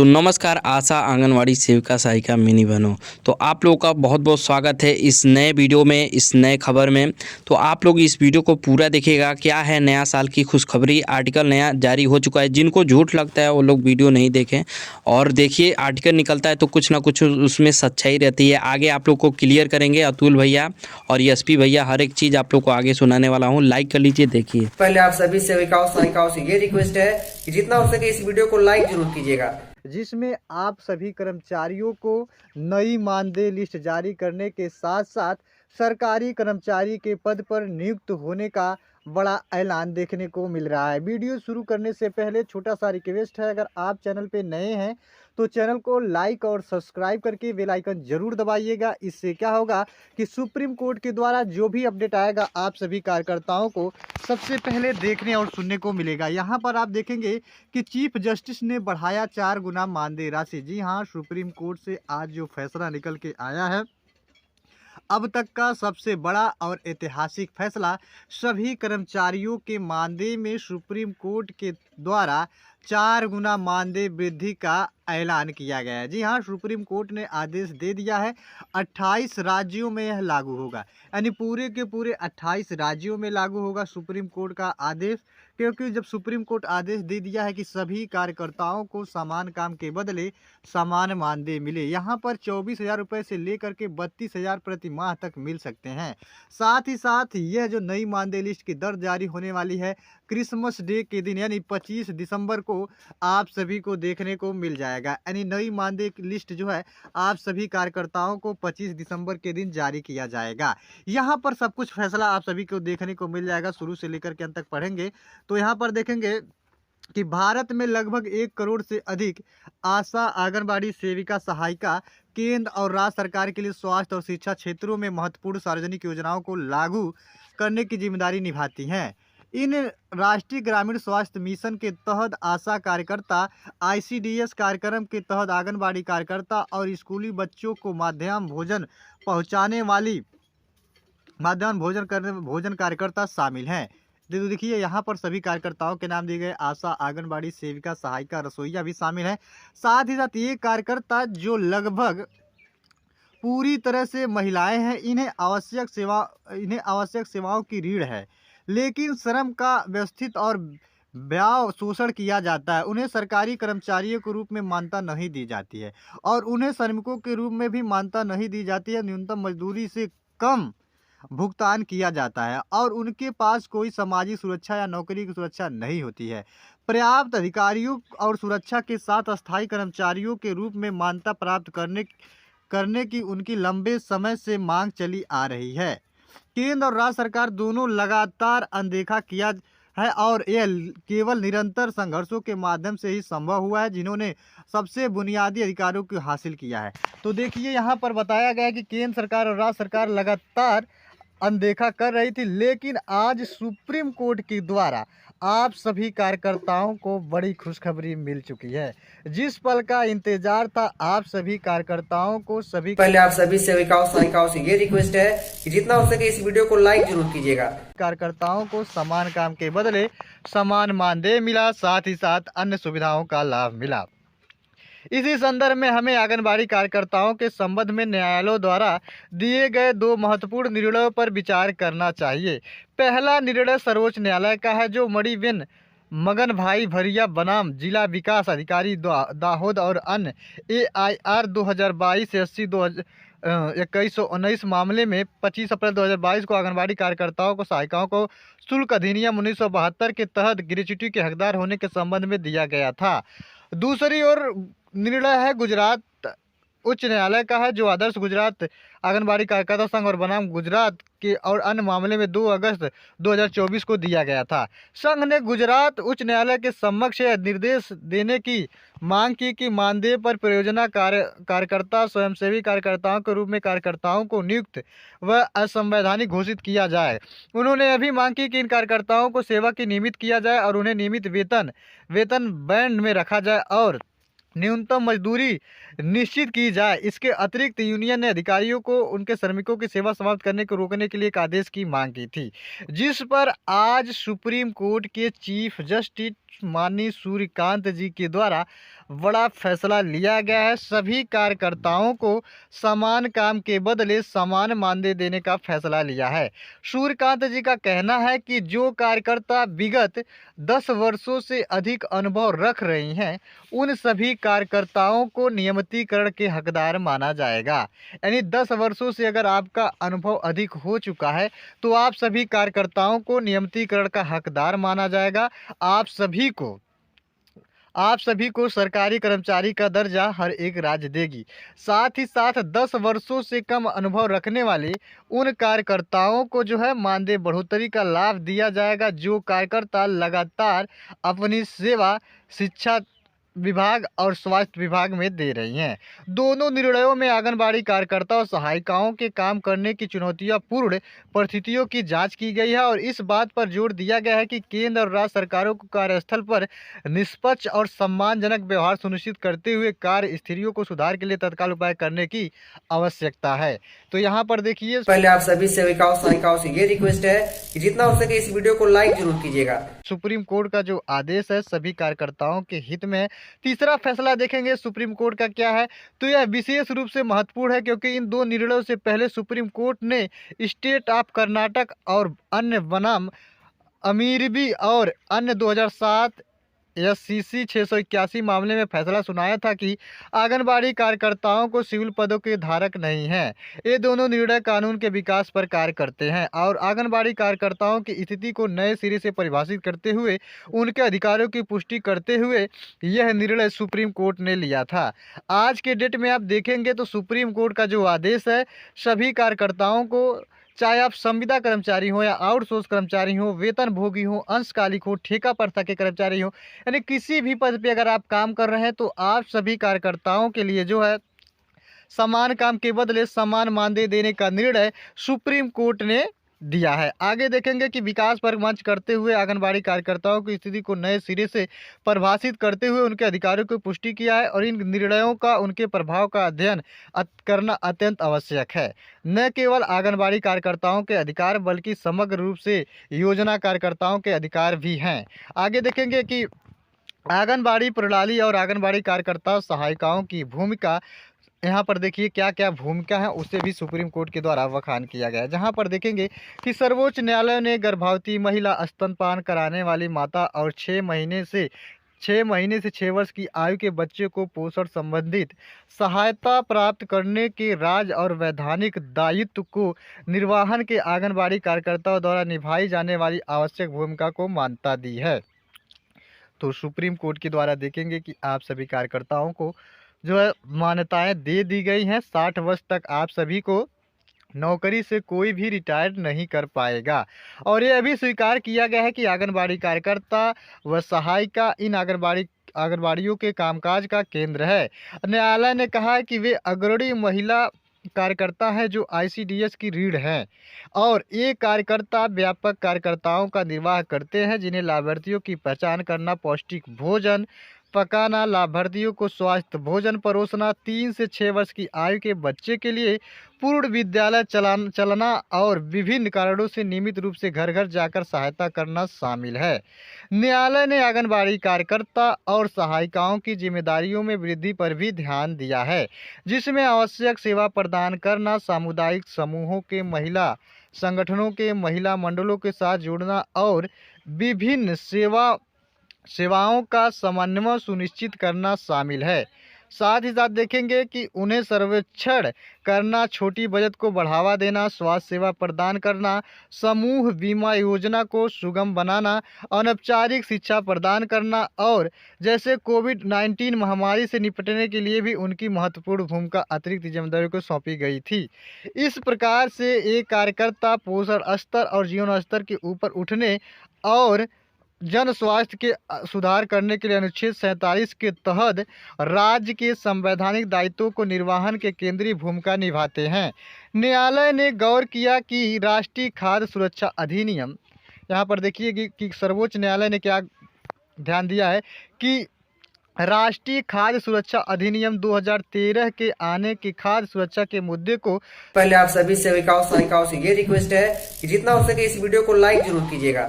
तो नमस्कार आशा आंगनवाड़ी सेविका सहायिका मिनी बहनों। तो आप लोगों का बहुत बहुत स्वागत है इस नए वीडियो में, इस नए खबर में। तो आप लोग इस वीडियो को पूरा देखिएगा। क्या है नया साल की खुशखबरी, आर्टिकल नया जारी हो चुका है। जिनको झूठ लगता है वो लोग वीडियो नहीं देखें और देखिए, आर्टिकल निकलता है तो कुछ ना कुछ उसमें सच्चाई रहती है। आगे आप लोग को क्लियर करेंगे अतुल भैया और एसपी भैया, हर एक चीज़ आप लोग को आगे सुनाने वाला हूँ। लाइक कर लीजिए, देखिए। पहले आप सभी सेविकाओं सहायिकाओं से ये रिक्वेस्ट है कि जितना हो सके इस वीडियो को लाइक जरूर कीजिएगा, जिसमें आप सभी कर्मचारियों को नई मानदेय लिस्ट जारी करने के साथ साथ सरकारी कर्मचारी के पद पर नियुक्त होने का बड़ा ऐलान देखने को मिल रहा है। वीडियो शुरू करने से पहले छोटा सा रिक्वेस्ट है, अगर आप चैनल पे नए हैं तो चैनल को लाइक और सब्सक्राइब करके बेल आइकन जरूर दबाइएगा। इससे क्या होगा कि सुप्रीम कोर्ट के द्वारा जो भी अपडेट आएगा आप सभी कार्यकर्ताओं को सबसे पहले देखने और सुनने को मिलेगा। यहाँ पर आप देखेंगे कि चीफ जस्टिस ने बढ़ाया 4 गुना मानदेय राशि। जी हाँ, सुप्रीम कोर्ट से आज जो फैसला निकल के आया है, अब तक का सबसे बड़ा और ऐतिहासिक फैसला। सभी कर्मचारियों के मानदेय में सुप्रीम कोर्ट के द्वारा 4 गुना मानदेय वृद्धि का ऐलान किया गया है। जी हाँ, सुप्रीम कोर्ट ने आदेश दे दिया है। 28 राज्यों में यह लागू होगा, यानी पूरे के पूरे 28 राज्यों में लागू होगा सुप्रीम कोर्ट का आदेश। क्योंकि जब सुप्रीम कोर्ट आदेश दे दिया है कि सभी कार्यकर्ताओं को समान काम के बदले समान मानदेय मिले, यहाँ पर 24,000 रुपये से लेकर के 32,000 प्रति माह तक मिल सकते हैं। साथ ही साथ यह जो नई मानदेय लिस्ट की दर जारी होने वाली है, क्रिसमस डे के दिन यानी 25 दिसंबर को आप सभी को देखने को मिल जाएगा। यानी नई मानदेय लिस्ट जो है आप सभी कार्यकर्ताओं को 25 दिसंबर के दिन जारी किया जाएगा। यहाँ पर सब कुछ फैसला आप सभी को देखने को मिल जाएगा। शुरू से लेकर के अंत तक पढ़ेंगे तो यहाँ पर देखेंगे कि भारत में लगभग 1 करोड़ से अधिक आशा आंगनबाड़ी सेविका सहायिका केंद्र और राज्य सरकार के लिए स्वास्थ्य और शिक्षा क्षेत्रों में महत्वपूर्ण सार्वजनिक योजनाओं को लागू करने की जिम्मेदारी निभाती हैं। इन राष्ट्रीय ग्रामीण स्वास्थ्य मिशन के तहत आशा कार्यकर्ता, ICDS कार्यक्रम के तहत आंगनबाड़ी कार्यकर्ता और स्कूली बच्चों को मध्याह्न भोजन पहुंचाने वाली भोजन कार्यकर्ता शामिल हैं। देखिए, यहाँ पर सभी कार्यकर्ताओं के नाम दिए गए। आशा आंगनबाड़ी सेविका सहायिका रसोईया भी शामिल है। साथ ही साथ ये कार्यकर्ता जो लगभग पूरी तरह से महिलाएं हैं, इन्हें आवश्यक सेवाओं की रीढ़ है, लेकिन श्रम का व्यवस्थित और ब्याह शोषण किया जाता है। उन्हें सरकारी कर्मचारियों के रूप में मान्यता नहीं दी जाती है और उन्हें श्रमिकों के रूप में भी मान्यता नहीं दी जाती है। न्यूनतम मजदूरी से कम भुगतान किया जाता है और उनके पास कोई सामाजिक सुरक्षा या नौकरी की सुरक्षा नहीं होती है। पर्याप्त अधिकारियों और सुरक्षा के साथ अस्थायी कर्मचारियों के रूप में मान्यता प्राप्त करने की उनकी लंबे समय से मांग चली आ रही है। केंद्र और राज्य सरकार दोनों लगातार अनदेखा किया है और यह केवल निरंतर संघर्षों के माध्यम से ही संभव हुआ है, जिन्होंने सबसे बुनियादी अधिकारों को हासिल किया है। तो देखिए, यहाँ पर बताया गया है कि केंद्र सरकार और राज्य सरकार लगातार अनदेखा कर रही थी, लेकिन आज सुप्रीम कोर्ट के द्वारा आप सभी कार्यकर्ताओं को बड़ी खुशखबरी मिल चुकी है। जिस पल का इंतजार था आप सभी कार्यकर्ताओं को पहले आप सभी सेविकाओं सहायिकाओं से ये रिक्वेस्ट है कि जितना हो सके इस वीडियो को लाइक जरूर कीजिएगा। कार्यकर्ताओं को समान काम के बदले समान मानदेय मिला, साथ ही साथ अन्य सुविधाओं का लाभ मिला। इसी संदर्भ में हमें आंगनबाड़ी कार्यकर्ताओं के संबंध में न्यायालयों द्वारा दिए गए 2 महत्वपूर्ण निर्णयों पर विचार करना चाहिए। पहला निर्णय सर्वोच्च न्यायालय का है, जो मणिबेन मगन भाई भरिया बनाम जिला विकास अधिकारी दाहोद और अन्य AIR 2022/80/2119 मामले में 25 अप्रैल 2022 को आंगनबाड़ी कार्यकर्ताओं को सहायिकाओं को शुल्क अधिनियम 1972 के तहत ग्रेच्युटी के हकदार होने के संबंध में दिया गया था। दूसरी ओर निर्णय है गुजरात उच्च न्यायालय का है, जो आदर्श गुजरात आंगनबाड़ी कार्यकर्ता संघ और बनाम गुजरात के और अन्य मामले में 2 अगस्त 2024 को दिया गया था। संघ ने गुजरात उच्च न्यायालय के समक्ष निर्देश देने की मांग की कि मानदेय पर परियोजना कार्यकर्ता स्वयंसेवी कार्यकर्ताओं के रूप में कार्यकर्ताओं को नियुक्त व असंवैधानिक घोषित किया जाए। उन्होंने यह भी मांग की कि इन कार्यकर्ताओं को सेवा की नियमित किया जाए और उन्हें नियमित वेतन बैंड में रखा जाए और न्यूनतम मजदूरी निश्चित की जाए। इसके अतिरिक्त यूनियन ने अधिकारियों को उनके श्रमिकों की सेवा समाप्त करने को रोकने के लिए एक आदेश की मांग की थी, जिस पर आज सुप्रीम कोर्ट के चीफ जस्टिस माननीय सूर्यकांत जी के द्वारा बड़ा फैसला लिया गया है। सभी कार्यकर्ताओं को समान काम के बदले समान मानदेय देने का फैसला लिया है। सूर्यकांत जी का कहना है कि जो कार्यकर्ता विगत 10 वर्षों से अधिक अनुभव रख रही हैं, उन सभी कार्यकर्ताओं को नियमितीकरण के हकदार माना जाएगा। यानी 10 वर्षों से अगर आपका अनुभव अधिक हो चुका है तो आप सभी कार्यकर्ताओं को नियमितीकरण का हकदार माना जाएगा। आप सभी को सरकारी कर्मचारी का दर्जा हर एक राज्य देगी। साथ ही साथ 10 वर्षों से कम अनुभव रखने वाले उन कार्यकर्ताओं को जो है मानदेय बढ़ोतरी का लाभ दिया जाएगा। जो कार्यकर्ता लगातार अपनी सेवा शिक्षा विभाग और स्वास्थ्य विभाग में दे रही हैं। दोनों निर्णयों में आंगनबाड़ी कार्यकर्ता और सहायिकाओं के काम करने की चुनौतियापूर्ण परिस्थितियों की जांच की गई है और इस बात पर जोर दिया गया है कि केंद्र और राज्य सरकारों को कार्यस्थल पर निष्पक्ष और सम्मानजनक व्यवहार सुनिश्चित करते हुए कार्य स्थितियों को सुधार के लिए तत्काल उपाय करने की आवश्यकता है। तो यहाँ पर देखिए, पहले आप सभी सेविकाओं सहायिकाओं से ये रिक्वेस्ट है कि जितना हो सके इस वीडियो को लाइक जरूर कीजिएगा। सुप्रीम कोर्ट का जो आदेश है सभी कार्यकर्ताओं के हित में है। तीसरा फैसला देखेंगे सुप्रीम कोर्ट का क्या है, तो यह विशेष रूप से महत्वपूर्ण है क्योंकि इन दो निर्णयों से पहले सुप्रीम कोर्ट ने स्टेट ऑफ कर्नाटक और अन्य बनाम अमीरबी और अन्य 2007 SCC 681 मामले में फैसला सुनाया था कि आंगनबाड़ी कार्यकर्ताओं को सिविल पदों के धारक नहीं हैं। ये दोनों निर्णय कानून के विकास पर कार्य करते हैं और आंगनबाड़ी कार्यकर्ताओं की स्थिति को नए सिरे से परिभाषित करते हुए उनके अधिकारों की पुष्टि करते हुए यह निर्णय सुप्रीम कोर्ट ने लिया था। आज के डेट में आप देखेंगे तो सुप्रीम कोर्ट का जो आदेश है सभी कार्यकर्ताओं को, चाहे आप संविदा कर्मचारी हो या आउटसोर्स कर्मचारी हो, वेतन भोगी हो, अंशकालिक हो, ठेका प्रथा के कर्मचारी हो, यानी किसी भी पद पे अगर आप काम कर रहे हैं तो आप सभी कार्यकर्ताओं के लिए जो है समान काम के बदले समान मानदेय देने का निर्णय सुप्रीम कोर्ट ने दिया है। आगे देखेंगे कि विकास पर मंच करते हुए आंगनबाड़ी कार्यकर्ताओं की स्थिति को नए सिरे से परिभाषित करते हुए उनके अधिकारों की पुष्टि किया है और इन निर्णयों का उनके प्रभाव का अध्ययन करना अत्यंत आवश्यक है। न केवल आंगनबाड़ी कार्यकर्ताओं के अधिकार बल्कि समग्र रूप से योजना कार्यकर्ताओं के अधिकार भी हैं। आगे देखेंगे कि आंगनबाड़ी प्रणाली और आंगनबाड़ी कार्यकर्ता सहायिकाओं की भूमिका, यहाँ पर देखिए क्या क्या भूमिका है उसे भी सुप्रीम कोर्ट के द्वारा बखान किया गया है। जहाँ पर देखेंगे कि सर्वोच्च न्यायालय ने गर्भवती महिला, स्तनपान कराने वाली माता और 6 महीने से 6 वर्ष की आयु के बच्चे को पोषण संबंधित सहायता प्राप्त करने के राज्य और वैधानिक दायित्व को निर्वहन के आंगनबाड़ी कार्यकर्ताओं द्वारा निभाई जाने वाली आवश्यक भूमिका को मान्यता दी है। तो सुप्रीम कोर्ट के द्वारा देखेंगे कि आप सभी कार्यकर्ताओं को जो है मान्यताएं दे दी गई हैं। 60 वर्ष तक आप सभी को नौकरी से कोई भी रिटायर्ड नहीं कर पाएगा और ये अभी स्वीकार किया गया है कि आंगनबाड़ी कार्यकर्ता व सहायिका इन आंगनबाड़ियों के कामकाज का केंद्र है। न्यायालय ने कहा है कि वे अग्रणी महिला कार्यकर्ता है जो ICDS की रीढ़ हैं और ये कार्यकर्ता व्यापक कार्यकर्ताओं का निर्वाह करते हैं जिन्हें लाभार्थियों की पहचान करना, पौष्टिक भोजन पकाना, लाभार्थियों को स्वास्थ्य भोजन परोसना, 3 से 6 वर्ष की आयु के बच्चे के लिए पूर्ण विद्यालय चलना और विभिन्न कारणों से नियमित रूप से घर घर जाकर सहायता करना शामिल है। न्यायालय ने आंगनबाड़ी कार्यकर्ता और सहायिकाओं की जिम्मेदारियों में वृद्धि पर भी ध्यान दिया है, जिसमें आवश्यक सेवा प्रदान करना, सामुदायिक समूहों के महिला संगठनों के महिला मंडलों के साथ जुड़ना और विभिन्न सेवाओं का समन्वय सुनिश्चित करना शामिल है। साथ ही साथ देखेंगे कि उन्हें सर्वेक्षण करना, छोटी बचत को बढ़ावा देना, स्वास्थ्य सेवा प्रदान करना, समूह बीमा योजना को सुगम बनाना, अनौपचारिक शिक्षा प्रदान करना और जैसे कोविड-19 महामारी से निपटने के लिए भी उनकी महत्वपूर्ण भूमिका अतिरिक्त जिम्मेदारियों को सौंपी गई थी। इस प्रकार से एक कार्यकर्ता पोषण स्तर और जीवन स्तर के ऊपर उठने और जन स्वास्थ्य के सुधार करने के लिए अनुच्छेद 47 के तहत राज्य के संवैधानिक दायित्वों को निर्वहन के केंद्रीय भूमिका निभाते हैं। न्यायालय ने गौर किया कि राष्ट्रीय खाद्य सुरक्षा अधिनियम, यहाँ पर देखिए कि सर्वोच्च न्यायालय ने क्या ध्यान दिया है कि राष्ट्रीय खाद्य सुरक्षा अधिनियम 2013 के आने के खाद्य सुरक्षा के मुद्दे को, पहले आप सभी सेविकाओं सहायिकाओं से ये रिक्वेस्ट है कि जितना हो सके इस वीडियो को लाइक जरूर कीजिएगा।